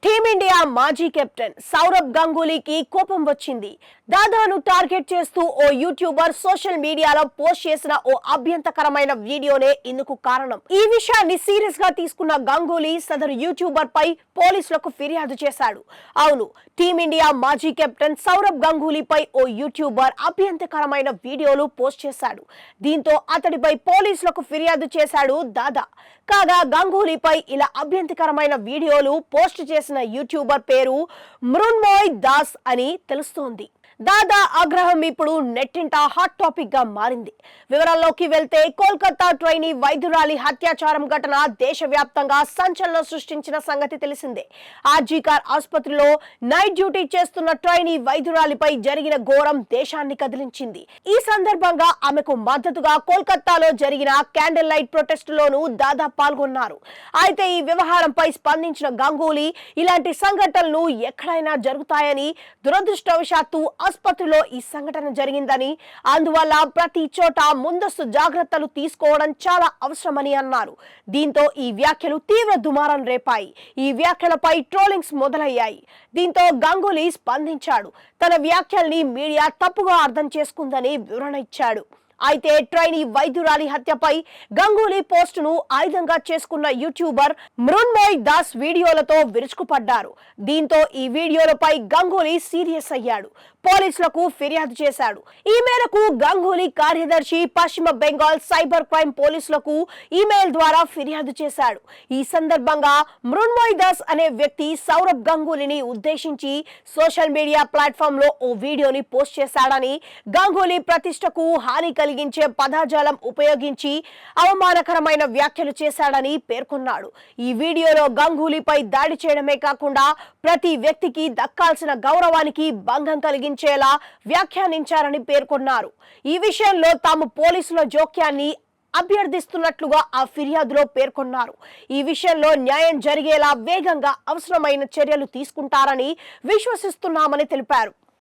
Team India మాజీ captain Sourav గంగూలీకి కోపం వచ్చింది. దాదాను టార్గెట్ చేస్తూ ఓ యూట్యూబర్ సోషల్ మీడియాలో పోస్ట్ చేసిన ఓ అభ్యంతరకరమైన వీడియోనే ఇందుకు కారణం. ఈ విషయాన్ని సీరియస్ గా తీసుకున్న గంగూలీ సదరు యూట్యూబర్ పై పోలీసులకు ఫిర్యాదు చేశాడు. అవును, టీమిండియా మాజీ కెప్టెన్ సౌరవ్ గంగూలీపై ఓ యూట్యూబర్ అభ్యంతరకరమైన వీడియోలు పోస్ట్ చేశాడు. దీంతో అతడిపై పోలీసులకు ఫిర్యాదు చేశాడు దాదా. కాగా గంగూలీపై ఇలా అభ్యంతరకరమైన వీడియోలు పోస్ట్ చేసిన యూట్యూబర్ పేరు మృణ్మయ్ దాస్ అని తెలుస్తోంది. దాదా ఆగ్రహం ఇప్పుడు నెట్టింట హాట్ టాపిక్ గా మారింది. వివరాల్లోకి వెళ్తే కోల్కతా ట్రైనీ వైద్యురాలి హత్యాచారం ఘటన దేశవ్యాప్తంగా సంచలనం సృష్టించిన సంగతి తెలిసిందే. ఆర్జీకర్ ఆసుపత్రిలో నైట్ డ్యూటీ చేస్తున్న ట్రైనీ వైద్యురాలిపై జరిగిన ఘోరం దేశాన్ని కదిలించింది. ఈ సందర్భంగా ఆమెకు మద్దతుగా కోల్కతాలో జరిగిన క్యాండిల్ లైట్ ప్రొటెస్ట్ లోనూ దాదా పాల్గొన్నారు. అయితే ఈ వ్యవహారంపై స్పందించిన గంగూలీ ఇలాంటి సంఘటనలు ఎక్కడైనా జరుగుతాయని, దురదృష్టవశాత్తు ఆసుపత్రిలో ఈ సంఘటన జరిగిందని, అందువల్ల ప్రతి చోట ముందస్తు జాగ్రత్తలు తీసుకోవడం చాలా అవసరమని అన్నారు. దీంతో ఈ వ్యాఖ్యలు తీవ్ర దుమారం రేపాయి. ఈ వ్యాఖ్యలపై ట్రోలింగ్స్ మొదలయ్యాయి. దీంతో గంగూలీ స్పందించాడు. తన వ్యాఖ్యల్ని మీడియా తప్పుగా అర్థం చేసుకుందని వివరణ ఇచ్చాడు. అయితే ట్రైనీ వైద్యురాలి హత్యపై గంగూలీ పోస్టును ఆయుధంగా చేసుకున్న యూట్యూబర్ మృణ్మయ్ దాస్ వీడియోలతో విరుచుకుపడ్డారు. దీంతో ఈ వీడియోలపై గంగూలీ సీరియస్ అయ్యాడు. పోలీసులకు ఫిర్యాదు చేశాడు. ఈ మేరకు గంగూలీ కార్యదర్శి పశ్చిమ బెంగాల్ సైబర్ క్రైమ్ పోలీసులకు ఈమెయిల్ ద్వారా ఫిర్యాదు చేశాడు. ఈ సందర్భంగా మృణ్మయ్ దాస్ అనే వ్యక్తి సౌరవ్ గంగూలీని ఉద్దేశించి సోషల్ మీడియా ప్లాట్ఫామ్ లో ఓ వీడియోని పోస్ట్ చేశాడని, గంగూలీ ప్రతిష్టకు హాని కలిగించే పదజాలం ఉపయోగించి అవమానకరమైన వ్యాఖ్యలు చేశాడని పేర్కొన్నాడు. ఈ వీడియోలో గంగూలీపై దాడి చేయడమే కాకుండా ప్రతి వ్యక్తికి దక్కాల్సిన గౌరవానికి భంగం కలిగించేలా వ్యాఖ్యానించారని పేర్కొన్నారు. ఈ విషయంలో తాము పోలీసుల జోక్యాన్ని అభ్యర్థిస్తున్నట్లుగా ఆ ఫిర్యాదులో పేర్కొన్నారు. ఈ విషయంలో న్యాయం జరిగేలా వేగంగా అవసరమైన చర్యలు తీసుకుంటారని విశ్వసిస్తున్నామని తెలిపారు.